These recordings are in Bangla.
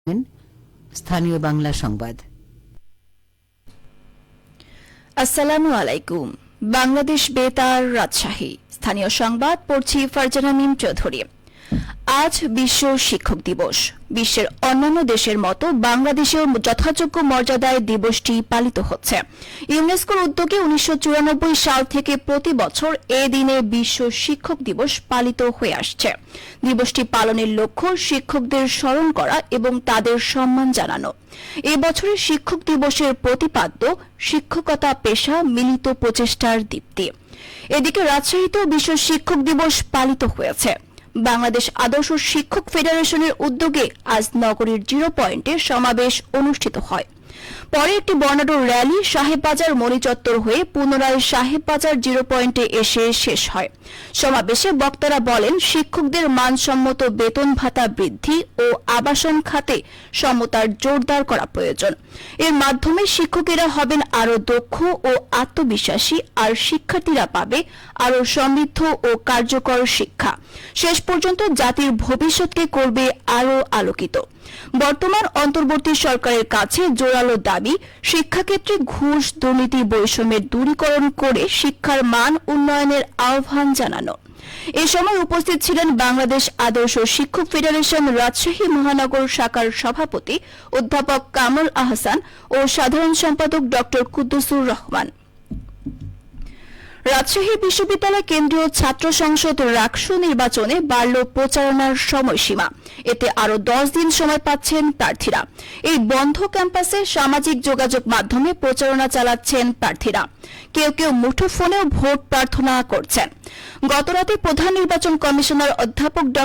স্থানীয় বাংলা সংবাদ। আসসালামু আলাইকুম। বাংলাদেশ বেতার, রাজশাহী। স্থানীয় সংবাদ পড়ছি ফারজানা মিম চৌধুরী। আজ বিশ্ব শিক্ষক দিবস। বিশ্বের অন্যান্য দেশের মতো বাংলাদেশেও যথাযোগ্য মর্যাদায় দিবসটি পালিত হচ্ছে। ইউনেস্কোর উদ্যোগে 1994 সাল থেকে প্রতি বছর এ দিনে বিশ্ব শিক্ষক দিবস পালিত হয়ে আসছে। দিবসটি পালনের লক্ষ্য শিক্ষকদের স্মরণ করা এবং তাদের সম্মান জানানো। এ বছরের শিক্ষক দিবসের প্রতিপাদ্য শিক্ষকতা পেশা মিলিত প্রচেষ্টার দীপ্তি। এদিকে রাজশাহীতেও বিশ্ব শিক্ষক দিবস পালিত হয়েছে। বাংলাদেশ আদর্শ শিক্ষক ফেডারেশনের উদ্যোগে আজ নগরীর 0 পয়েন্টে সমাবেশ অনুষ্ঠিত হয়। পরে একটি বর্ণাঢ্য র্যালি সাহেববাজার মণিচত্বর হয়ে পুনরায় সাহেববাজার 0 পয়েন্টে এসে শেষ হয়। সমাবেশে বক্তারা বলেন, শিক্ষকদের মানসম্মত বেতন ভাতা বৃদ্ধি ও আবাসন খাতে সমতার জোরদার করা প্রয়োজন। এর মাধ্যমে শিক্ষকেরা হবেন আরও দক্ষ ও আত্মবিশ্বাসী, আর শিক্ষার্থীরা পাবে আরও সমৃদ্ধ ও কার্যকর শিক্ষা। শেষ পর্যন্ত জাতির ভবিষ্যৎকে করবে আরও আলোকিত। বর্তমান অন্তর্বর্তী সরকারের কাছে জোরালো দাবি, শিক্ষাক্ষেত্রে ঘুষ, দুর্নীতি, বৈষম্যের দূরীকরণ করে শিক্ষার মান উন্নয়নের আহ্বান জানানো। এ সময় উপস্থিত ছিলেন বাংলাদেশ আদর্শ শিক্ষক ফেডারেশন রাজশাহী মহানগর শাখার সভাপতি অধ্যাপক কামরুল আহসান ও সাধারণ সম্পাদক ড কুদ্দুসুর রহমান। রাজশাহী বিশ্ববিদ্যালয় কেন্দ্রীয় ছাত্র সংসদ রাকসু নির্বাচনে বাড়ল প্রচারণার সময়সীমা। এতে আরও 10 দিন সময় পাচ্ছেন প্রার্থীরা। এই বন্ধ ক্যাম্পাসে সামাজিক যোগাযোগ মাধ্যমে প্রচারণা চালাচ্ছেন প্রার্থীরা। কেউ কেউ মুঠোফোনেও ভোট প্রার্থনা করছেন। গতরাতে প্রধান নির্বাচন কমিশনার অধ্যাপক ড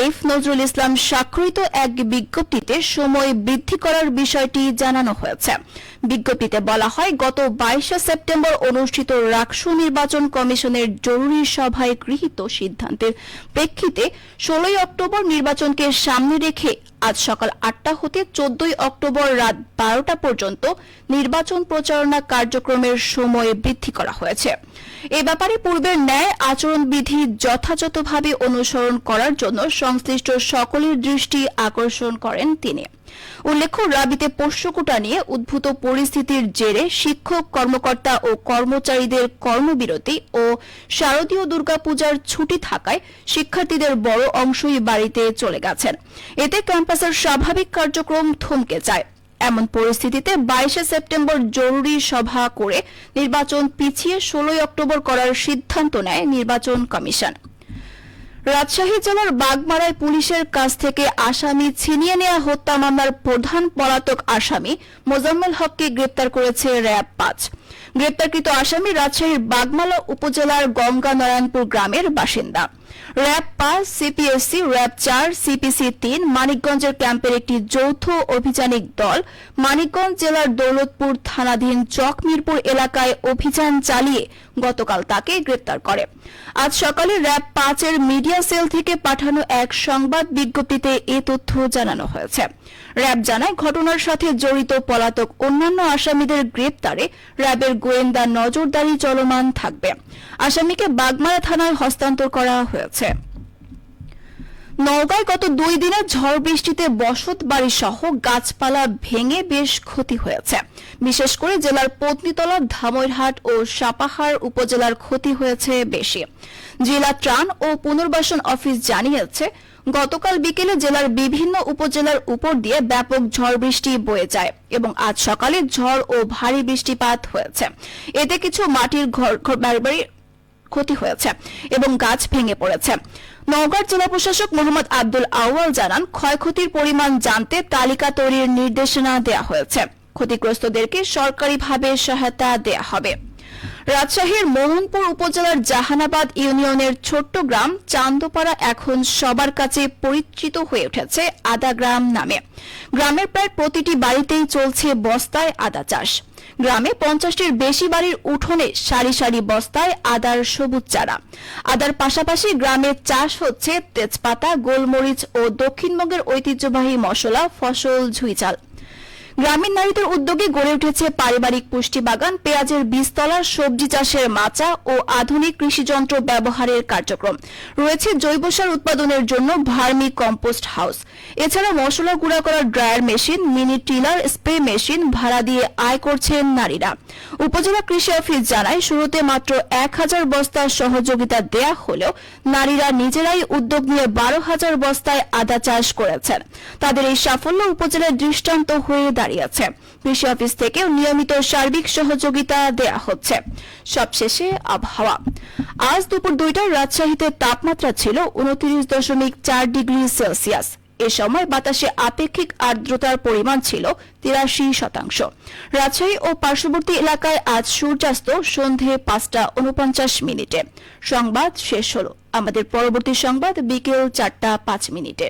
এফ নজরুল ইসলাম স্বাক্ষরিত এক বিজ্ঞপ্তিতে সময় বৃদ্ধি করার বিষয়টি জানানো হয়েছে। বিজ্ঞপ্তিতে বলা হয়, গত 22 সেপ্টেম্বর অনুষ্ঠিত রাকসু নির্বাচন কমিশনের জরুরি সভায় গৃহীত সিদ্ধান্তের প্রেক্ষিতে 16 অক্টোবর নির্বাচনকে সামনে রেখে আজ সকাল 8টা হতে 14 অক্টোবর রাত 12টা পর্যন্ত নির্বাচন প্রচারণা কার্যক্রমের সময় বৃদ্ধি করা হয়েছে। এ ব্যাপারে পূর্বের ন্যায় আচরণবিধি যথাযথভাবে অনুসরণ করার জন্য সংশ্লিষ্ট সকলের দৃষ্টি আকর্ষণ করেন তিনি। উল্লেখ্য, রাবিতে পোষ্যকুটা নিয়ে উদ্ভূত পরিস্থিতির জেরে শিক্ষক, কর্মকর্তা ও কর্মচারীদের কর্মবিরতি ও শারদীয় দুর্গাপূজার ছুটি থাকায় শিক্ষার্থীদের বড় অংশই বাড়িতে চলে গেছেন। এতে ক্যাম্পাসের স্বাভাবিক কার্যক্রম থমকে যায়। এমন পরিস্থিতিতে 22 সেপ্টেম্বর জরুরি সভা করে নির্বাচন পিছিয়ে 16 অক্টোবর করার সিদ্ধান্ত নেয় নির্বাচন কমিশন। রাজশাহী জেলার বাগমারায় পুলিশের কাছ থেকে আসামি ছিনিয়ে নেওয়া হত্যা মামলার প্রধান পলাতক আসামি মোজাম্মেল হককে গ্রেপ্তার করেছে র্যাব 5। গ্রেপ্তারকৃত আসামি রাজশাহীর বাগমারা উপজেলার গঙ্গা নারায়ণপুর গ্রামের বাসিন্দা। র্যাব 5, সিপিএসসি, র্যাব 4, সিপিসি 3, মানিকগঞ্জের ক্যাম্পের একটি যৌথ অভিযানিক দল মানিকগঞ্জ জেলার দৌলতপুর থানাধীন চকমিরপুর এলাকায় অভিযান চালিয়ে গতকাল তাকে গ্রেপ্তার করে। আজ সকালে র্যাব 5 এর মিডিয়া সেল থেকে পাঠানো এক সংবাদ বিজ্ঞপ্তিতে এ তথ্য জানানো হয়েছে। র্যাব জানায়, ঘটনার সাথে জড়িত পলাতক অন্যান্য আসামিদের গ্রেপ্তারে র্যাবের গোয়েন্দা নজরদারি চলমান থাকবে। আসামিকে বাগমারা থানায় হস্তান্তর করা হয়েছে। নওগাঁয় গত 2 দিনে ঝড় বৃষ্টিতে বসত বাড়ি সহ গাছপালা ভেঙে বেশ ক্ষতি হয়েছে। বিশেষ করে জেলার পত্নীতলা, ধামইরহাট ও সাপাহার উপজেলার ক্ষতি হয়েছে বেশি। জেলা ত্রাণ ও পুনর্বাসন অফিস জানিয়েছে, গতকাল বিকেলে জেলার বিভিন্ন উপজেলার উপর দিয়ে ব্যাপক ঝড় বৃষ্টি বয়ে যায় এবং আজ সকালে ঝড় ও ভারী বৃষ্টিপাত হয়েছে। এতে কিছু মাটির বাড়ি ক্ষতি হয়েছে এবং গাছ ভেঙে পড়েছে। নওগাঁর জেলা প্রশাসক মোহাম্মদ আব্দুল আউয়াল জানান, ক্ষয়ক্ষতির পরিমাণ জানতে তালিকা তৈরির নির্দেশনা দেওয়া হয়েছে। ক্ষতিগ্রস্তদেরকে সরকারিভাবে সহায়তা দেওয়া হবে। রাজশাহীর মোহনপুর উপজেলার জাহানাবাদ ইউনিয়নের ছোট্ট গ্রাম চান্দপাড়া এখন সবার কাছে পরিচিত হয়ে উঠেছে আদা গ্রাম নামে। গ্রামের প্রায় প্রতিটি বাড়িতেই চলছে বস্তায় আদা চাষ। গ্রামে 50টির বেশি বাড়ির উঠোনে সারি সারি বস্তায় আদার সবুজ চারা। আদার পাশাপাশি গ্রামে চাষ হচ্ছে তেজপাতা, গোলমরিচ ও দক্ষিণবঙ্গের ঐতিহ্যবাহী মশলা ফসল ঝুইঝাল। গ্রামীণ নারীদের উদ্যোগে গড়ে উঠেছে পারিবারিক পুষ্টি বাগান, পেঁয়াজের বীজতলা, সবজি চাষের মাচা ও আধুনিক কৃষিযন্ত্র ব্যবহারের কার্যক্রম। রয়েছে জৈব সার উৎপাদনের জন্য ভার্মি কম্পোস্ট হাউস। এছাড়া মশলা গুঁড়া করার dryer machine, mini tiller, spray machine ভাড়া দিয়ে আয় করছেন নারীরা। উপজেলা কৃষি অফিস জানায়, শুরুতে মাত্র 1000 বস্তা সহযোগিতা দেয়া হলেও নারীরা নিজেরাই উদ্যোগ নিয়ে 12,000 বস্তায় আদা চাষ করেছেন। তাদের এই সাফল্য উপজেলার দৃষ্টান্ত হয়ে দাঁড়িয়েছে। কৃষি অফিস থেকেও নিয়মিত সার্বিক সহযোগিতা দেয়া হচ্ছে। সবশেষে আবহাওয়া। আজ দুপুর 2টায় রাজশাহীতে তাপমাত্রা ছিল 29.4 ডিগ্রি সেলসিয়াস। এ সময় বাতাসে আপেক্ষিক আর্দ্রতার পরিমাণ ছিল 83%। রাজশাহী ও পার্শ্ববর্তী এলাকায় আজ সূর্যাস্ত সন্ধে 5:49। সংবাদ শেষ হলো। আমাদের পরবর্তী সংবাদ বিকেল 4:05।